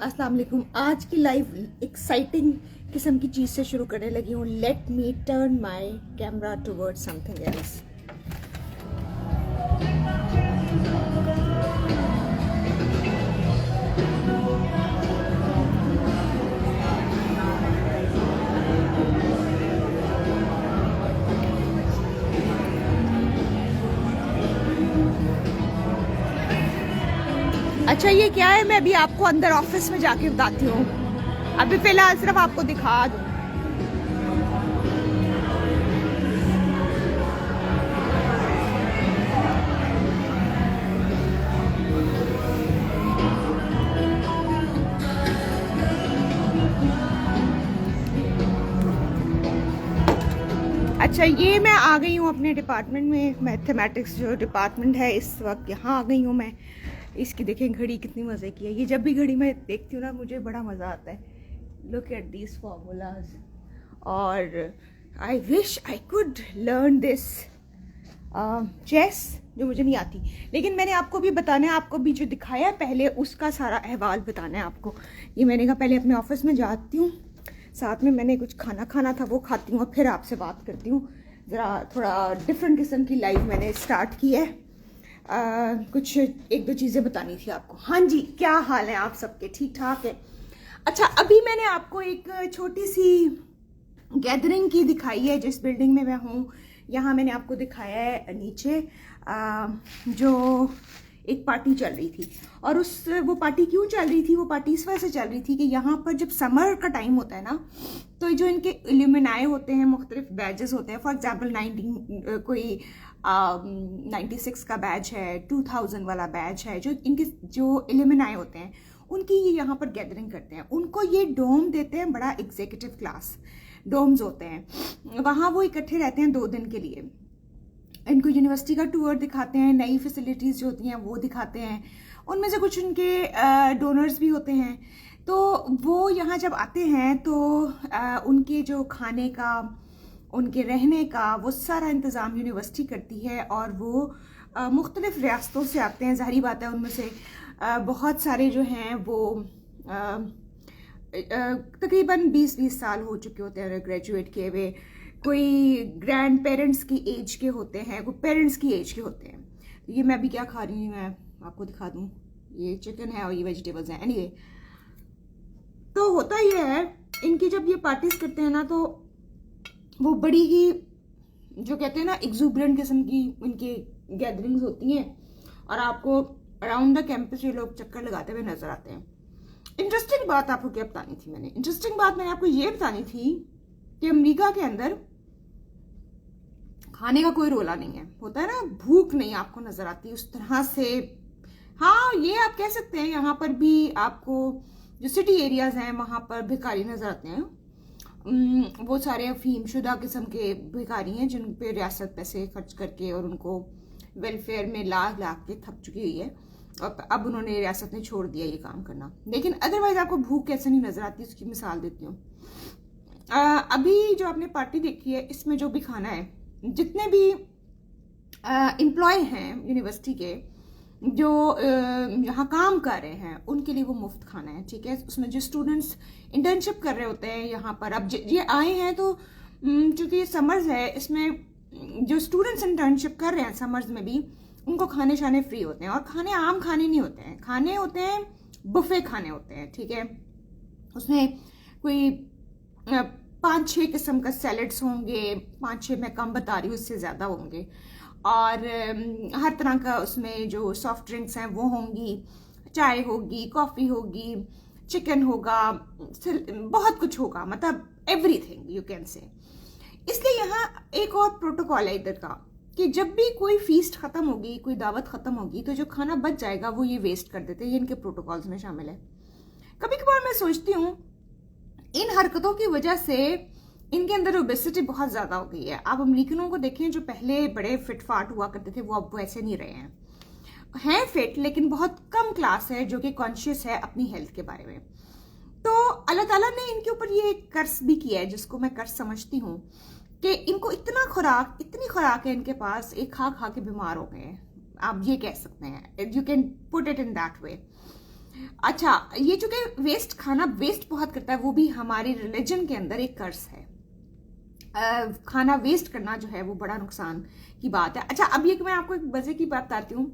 अस्सलाम वालेकुम। आज की लाइव एक्साइटिंग किस्म की चीज़ से शुरू करने लगी हूँ। Let me turn my camera toward something else. अच्छा ये क्या है, मैं अभी आपको अंदर ऑफिस में जाके बताती हूँ। अभी फिलहाल सिर्फ आपको दिखा दूँ। अच्छा ये मैं आ गई हूँ अपने डिपार्टमेंट में। मैथमेटिक्स जो डिपार्टमेंट है इस वक्त यहाँ आ गई हूँ मैं। इसकी देखें घड़ी कितनी मज़े की है। ये जब भी घड़ी मैं देखती हूँ ना मुझे बड़ा मज़ा आता है। Look at these formulas. और I wish I could learn this chess जो मुझे नहीं आती, लेकिन मैंने आपको भी बताना है, आपको भी जो दिखाया है पहले उसका सारा अहवाल बताना है आपको। ये मैंने कहा पहले अपने ऑफिस में जाती हूँ, साथ में मैंने कुछ खाना था वो खाती हूँ और फिर आपसे बात करती हूँ। ज़रा थोड़ा डिफरेंट किस्म की लाइफ मैंने स्टार्ट की है। कुछ एक दो चीज़ें बतानी थी आपको। हाँ जी, क्या हाल है आप सबके? ठीक ठाक है। अच्छा अभी मैंने आपको एक छोटी सी गैदरिंग की दिखाई है जिस बिल्डिंग में मैं हूँ। यहाँ मैंने आपको दिखाया है नीचे जो एक पार्टी चल रही थी। और वो पार्टी क्यों चल रही थी? वो पार्टी इस वजह से चल रही थी कि यहाँ पर जब समर का टाइम होता है ना, तो जो इनके इल्यूमिनाई होते हैं, मुख्तलिफ बैजेस होते हैं। फॉर एग्जाम्पल 96 का बैच है, 2000 वाला बैच है, जो इनके जो इल्यूमिनाई होते हैं उनकी ये यहाँ पर गैदरिंग करते हैं। उनको ये डोम देते हैं, बड़ा एग्जीक्यूटिव क्लास डोम्स होते हैं। वहाँ वो इकट्ठे रहते हैं 2 दिन के लिए। इनको यूनिवर्सिटी का टूर दिखाते हैं, नई फैसिलिटीज़ जो होती हैं वो दिखाते हैं। उनमें से कुछ उनके डोनर्स भी होते हैं। तो वो यहाँ जब आते हैं तो उनके जो खाने का, उनके रहने का, वो सारा इंतज़ाम यूनिवर्सिटी करती है। और वो मुख्तलिफ़ रियासतों से आते हैं। ज़ाहिर बात है उनमें से बहुत सारे जो हैं वो तकरीबन 20-20 साल हो चुके होते हैं ग्रेजुएट किए हुए। कोई ग्रैंड पेरेंट्स की एज के होते हैं, कोई पेरेंट्स की एज के होते हैं। ये मैं अभी क्या खा रही हूँ, मैं आपको दिखा दूँ। ये चिकन है और ये वेजिटेबल्स हैं। एनीवे, तो होता ये है इनकी जब ये पार्टीज करते हैं ना, तो वो बड़ी ही जो कहते हैं ना एक्सूबरेंट किस्म की इनकी गैदरिंग्स होती हैं। और आपको अराउंड द कैंपस ये लोग चक्कर लगाते हुए नजर आते हैं। इंटरेस्टिंग बात आपको क्या बतानी थी? इंटरेस्टिंग बात मैंने आपको ये बतानी थी कि अमेरिका के अंदर खाने का कोई रोला नहीं है। होता है ना, भूख नहीं आपको नजर आती उस तरह से। हाँ, ये आप कह सकते हैं। यहाँ पर भी आपको जो सिटी एरियाज हैं वहां पर भिखारी नजर आते हैं। वो सारे अफीम शुदा किस्म के भिखारी हैं जिन पे रियासत पैसे खर्च करके और उनको वेलफेयर में लाख के थक चुकी हुई है। और अब उन्होंने, रियासत ने छोड़ दिया ये काम करना। लेकिन अदरवाइज आपको भूख कैसे नहीं नजर आती, उसकी मिसाल देती हूँ। अभी जो आपने पार्टी देखी है इसमें जो भी खाना है, जितने भी एम्प्लॉय हैं यूनिवर्सिटी के जो यहाँ काम कर रहे हैं उनके लिए वो मुफ्त खाना है। ठीक है, उसमें जो स्टूडेंट्स इंटर्नशिप कर रहे होते हैं यहाँ पर, अब ये आए हैं तो चूंकि ये समर्स है, इसमें जो स्टूडेंट्स इंटर्नशिप कर रहे हैं समर्स में भी उनको खाने शाने फ्री होते हैं। और खाने आम खाने नहीं होते हैं, खाने होते हैं बुफे खाने होते हैं। ठीक है, उसमें कोई 5-6 किस्म का सैलड्स होंगे, 5-6 मैं कम बता रही हूँ, उससे ज़्यादा होंगे। और हर तरह का उसमें जो सॉफ्ट ड्रिंक्स हैं वो होंगी, चाय होगी, कॉफ़ी होगी, चिकन होगा, बहुत कुछ होगा, मतलब एवरीथिंग यू कैन से। इसलिए यहाँ एक और प्रोटोकॉल है इधर का कि जब भी कोई फीस्ट ख़त्म होगी, कोई दावत ख़त्म होगी, तो जो खाना बच जाएगा वो ये वेस्ट कर देते हैं। ये इनके प्रोटोकॉल्स में शामिल है। कभी कभार मैं सोचती हूँ इन हरकतों की वजह से इनके अंदर ओबेसिटी बहुत ज़्यादा हो गई है। आप अमेरिकनों को देखें जो पहले बड़े फिट फाट हुआ करते थे, वो अब वैसे नहीं रहे हैं फिट, लेकिन बहुत कम क्लास है जो कि कॉन्शियस है अपनी हेल्थ के बारे में। तो अल्लाह ताला ने इनके ऊपर ये कर्स भी किया है, जिसको मैं कर्स समझती हूँ, कि इनको इतनी खुराक है इनके पास, एक खा खा के बीमार हो गए हैं। आप ये कह सकते हैं, you can put it in that way. अच्छा, ये चूंकि वेस्ट खाना वेस्ट बहुत करता है, वो भी हमारे रिलीजन के अंदर एक कर्स है। खाना वेस्ट करना जो है वो बड़ा नुकसान की बात है। अच्छा, अब ये कि मैं आपको एक मजे की बात बताती हूँ,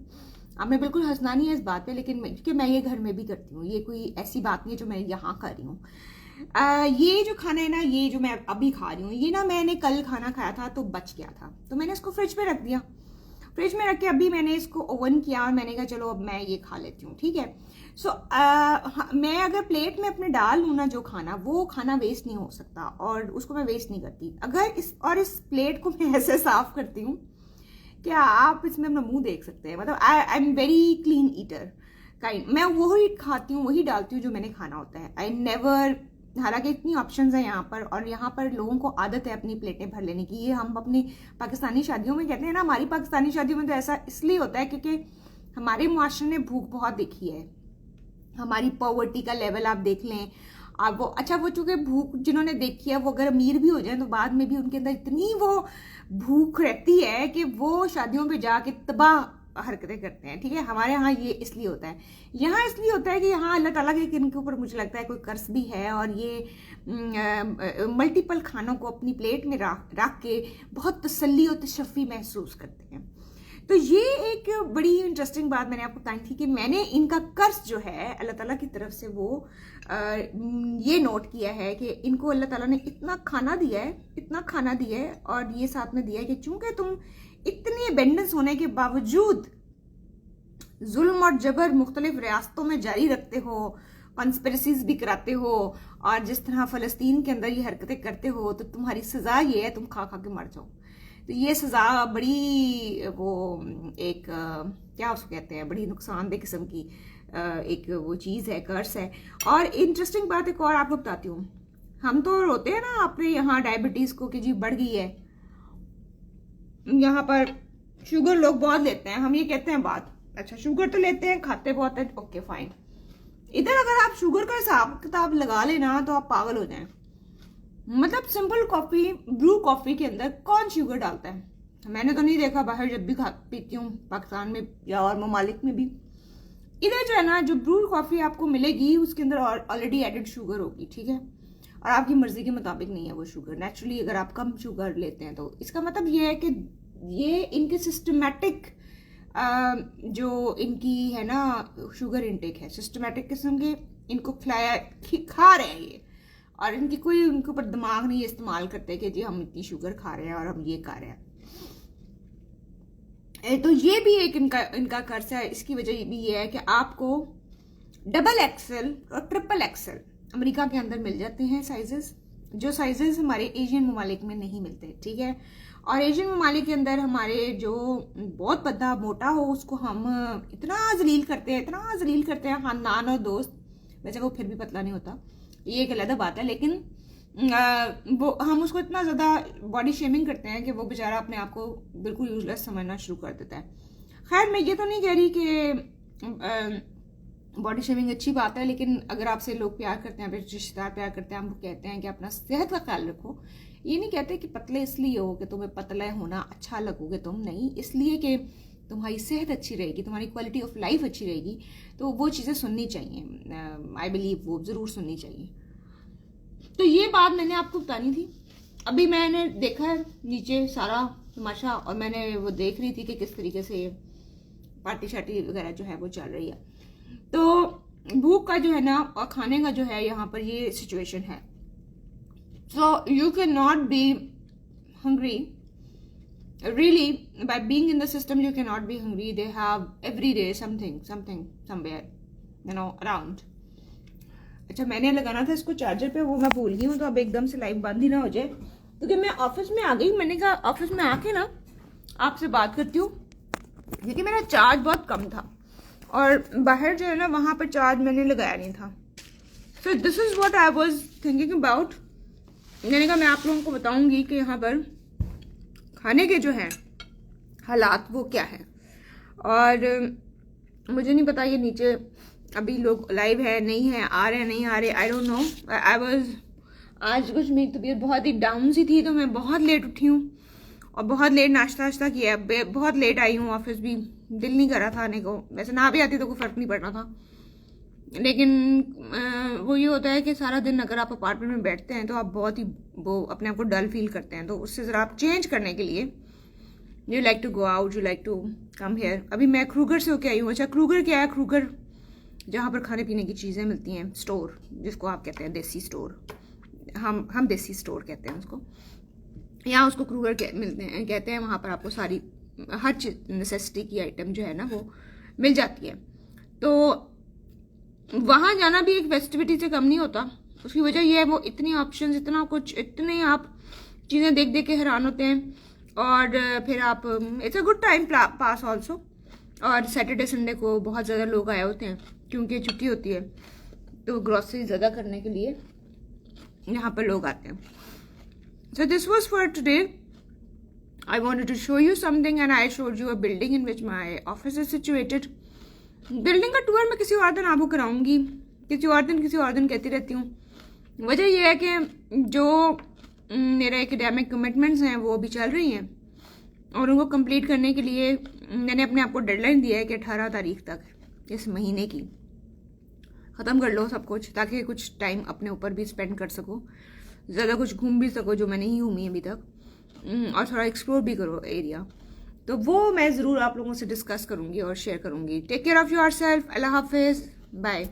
हमें बिल्कुल हंसना नहीं है इस बात पे, लेकिन क्योंकि मैं ये घर में भी करती हूँ, ये कोई ऐसी बात नहीं है जो मैं यहाँ कर रही हूँ। ये जो खाना है ना, ये जो मैं अभी खा रही हूँ, ये ना मैंने कल खाना खाया था तो बच गया था, तो मैंने इसको फ्रिज में रख दिया। फ्रिज में रख के अभी मैंने इसको ओवन किया और मैंने कहा चलो अब मैं ये खा लेती हूँ, ठीक है। सो मैं अगर प्लेट में अपने डाल लूँ ना जो खाना, वो खाना वेस्ट नहीं हो सकता और उसको मैं वेस्ट नहीं करती। अगर इस प्लेट को मैं ऐसे साफ करती हूँ कि आप इसमें अपना मुंह देख सकते हैं, मतलब I am very clean eater kind. मैं वही खाती हूँ, वही डालती हूँ जो मैंने खाना होता है। आई नेवर, हालांकि इतनी ऑप्शंस हैं यहाँ पर, और यहाँ पर लोगों को आदत है अपनी प्लेटें भर लेने की। ये हम अपनी पाकिस्तानी शादियों में कहते हैं ना, हमारी पाकिस्तानी शादियों में तो ऐसा इसलिए होता है क्योंकि हमारे मुआशरे ने भूख बहुत देखी है। हमारी पॉवर्टी का लेवल आप देख लें, आप वो, अच्छा वो चूंकि भूख जिन्होंने देखी है वो अगर अमीर भी हो जाए तो बाद में भी उनके अंदर इतनी वो भूख रहती है कि वो शादियों पे जाके तबाह हरकतें करते हैं, ठीक है। हमारे यहाँ ये इसलिए होता है, यहाँ इसलिए होता है कि यहाँ अल्लाह ताला के इनके ऊपर मुझे लगता है कोई कर्ज भी है, और ये मल्टीपल खानों को अपनी प्लेट में रख के बहुत तसल्ली और तशफ़ी महसूस करते हैं। तो ये एक बड़ी इंटरेस्टिंग बात मैंने आपको बताई थी कि मैंने इनका कर्ज जो है अल्लाह ताला की तरफ से वो ये नोट किया है कि इनको अल्लाह ताला ने इतना खाना दिया है, इतना खाना दिया है, और ये साथ में दिया है कि चूंकि तुम इतनी अबेंडेंस होने के बावजूद जुल्म और जबर मुख्तलिफ रियासतों में जारी रखते हो, कॉन्स्पिरेसीज भी कराते हो, और जिस तरह फ़लस्तीन के अंदर ये हरकतें करते हो, तो तुम्हारी सज़ा ये है तुम खा खा के मर जाओ। तो ये सज़ा बड़ी वो एक क्या उसको कहते हैं, बड़ी नुकसानदेह किस्म की एक वो चीज़ है, कर्स है। और इंटरेस्टिंग बात एक और आपको बताती हूँ, हम तो रोते हैं ना अपने यहाँ डायबिटीज़ को कि जी बढ़ गई है, यहाँ पर शुगर लोग बहुत लेते हैं, हम ये कहते हैं बात, अच्छा शुगर तो लेते हैं, खाते बहुत है, ओके फाइन। इधर अगर आप शुगर का हिसाब किताब लगा लेना तो आप पागल हो जाएं। मतलब सिंपल कॉफी, ब्रू कॉफी के अंदर कौन शुगर डालता है? मैंने तो नहीं देखा, बाहर जब भी पीती हूँ पाकिस्तान में या और ममालिक में भी, इधर जो है ना जो ब्रू कॉफी आपको मिलेगी उसके अंदर ऑलरेडी एडेड शुगर होगी, ठीक है, और आपकी मर्जी के मुताबिक नहीं है वो शुगर। नेचुरली अगर आप कम शुगर लेते हैं तो इसका मतलब ये है कि ये इनके सिस्टमेटिक जो इनकी है ना शुगर इनटेक है, सिस्टमेटिक किस्म के इनको खा रहे हैं ये, और इनकी कोई उनके ऊपर दिमाग नहीं इस्तेमाल करते कि जी हम इतनी शुगर खा रहे हैं और हम ये खा रहे हैं। तो ये भी एक इनका कर्ज है। इसकी वजह भी ये है कि आपको डबल एक्सेल और ट्रिपल एक्सेल अमेरिका के अंदर मिल जाते हैं साइजेस, जो साइजेस हमारे एशियन ममालिक में नहीं मिलते, ठीक है। और एशियन ममालिक के अंदर हमारे जो बहुत बड़ा मोटा हो उसको हम इतना जलील करते हैं, इतना जलील करते हैं खानदान और दोस्त, वैसे वो फिर भी पतला नहीं होता, ये एक अलग बात है, लेकिन वो हम उसको इतना ज़्यादा बॉडी शेमिंग करते हैं कि वो बेचारा अपने आप को बिल्कुल यूजलेस समझना शुरू कर देता है। खैर मैं ये तो नहीं कह रही कि बॉडी शेमिंग अच्छी बात है, लेकिन अगर आपसे लोग प्यार करते हैं, रिश्तेदार प्यार करते हैं, हम कहते हैं कि अपना सेहत का ख्याल रखो। ये नहीं कहते कि पतले इसलिए हो कि तुम्हें पतला होना अच्छा लगोगे तुम, नहीं, इसलिए कि तुम्हारी सेहत अच्छी रहेगी, तुम्हारी क्वालिटी ऑफ लाइफ अच्छी रहेगी, तो वो चीज़ें सुननी चाहिए, आई बिलीव वो ज़रूर सुननी चाहिए। तो ये बात मैंने आपको बतानी थी। अभी मैंने देखा है नीचे सारा तमाशा, और मैंने वो देख रही थी कि किस तरीके से पार्टी शार्टी वगैरह जो है वो चल रही है। तो भूख का जो है ना और खाने का जो है यहाँ पर ये सिचुएशन है। So you can not be hungry really by being in the system. You cannot be hungry. They have every day something somewhere around. अच्छा मैंने लगाना था इसको चार्जर पे, वो मैं भूल गई हूँ, तो अब एकदम से लाइव बंद ही ना हो जाए, क्योंकि मैं ऑफिस में आ गई। मैंने कहा ऑफिस में आके ना आपसे बात करती हूँ, क्योंकि मेरा चार्ज बहुत कम था और बाहर जो है ना वहाँ पर चार्ज मैंने लगाया नहीं था। So this is what I was thinking about. मैंने कहा मैं आप लोगों को बताऊंगी कि यहाँ पर खाने के जो हैं हालात वो क्या है। और मुझे नहीं पता ये नीचे अभी लोग लाइव है नहीं है, आ रहे हैं नहीं आ रहे, I don't know. I was आज कुछ मेरी तबीयत बहुत ही डाउन सी थी, तो मैं बहुत लेट उठी हूँ और बहुत लेट नाश्ता वाश्ता किया, बहुत लेट आई हूँ ऑफिस भी, दिल नहीं कर रहा था आने को, वैसे ना भी आती तो कोई फर्क नहीं पड़ना था। लेकिन वो ये होता है कि सारा दिन अगर आप अपार्टमेंट में बैठते हैं तो आप बहुत ही वो अपने आप को डल फील करते हैं, तो उससे ज़रा आप चेंज करने के लिए you like to go out, you like to come here. अभी मैं क्रूगर से होके आई हूँ। अच्छा, क्रूगर क्या है? क्रूगर जहाँ पर खाने पीने की चीज़ें मिलती हैं, स्टोर जिसको आप कहते हैं देसी स्टोर, हम देसी स्टोर कहते हैं उसको, यहाँ उसको क्रूगर कहते हैं। वहाँ पर आपको सारी हर चीज नेसेसिटी की आइटम जो है ना वो मिल जाती है। तो वहाँ जाना भी एक फेस्टिविटी से कम नहीं होता। उसकी वजह यह है वो इतनी ऑप्शंस, इतना कुछ, इतने आप चीज़ें देख देख के हैरान होते हैं। और फिर आप it's a good time pass also. और सैटरडे संडे को बहुत ज़्यादा लोग आए होते हैं क्योंकि छुट्टी होती है, तो ग्रॉसरी ज़्यादा करने के लिए यहाँ पर लोग आते हैं। So this was for today. I wanted to show you something and I showed you a building in which my office is situated. Building का टूर मैं किसी और दिन आपको कराऊंगी, किसी और दिन कहती रहती हूँ। वजह यह है कि जो मेरे एकेडमिक कमिटमेंट्स हैं वो अभी चल रही हैं और उनको कंप्लीट करने के लिए मैंने अपने आप को डेडलाइन दिया है कि 18 तारीख तक इस महीने की ख़त्म कर लो सब कुछ, ताकि कुछ टाइम अपने ऊपर भी स्पेंड कर सको, ज़्यादा कुछ घूम भी सको जो मैं नहीं घूमी अभी तक, और थोड़ा एक्सप्लोर भी करो एरिया। तो वो मैं ज़रूर आप लोगों से डिस्कस करूँगी और शेयर करूँगी। Take care of yourself. अल्लाह हाफिज़, बाय।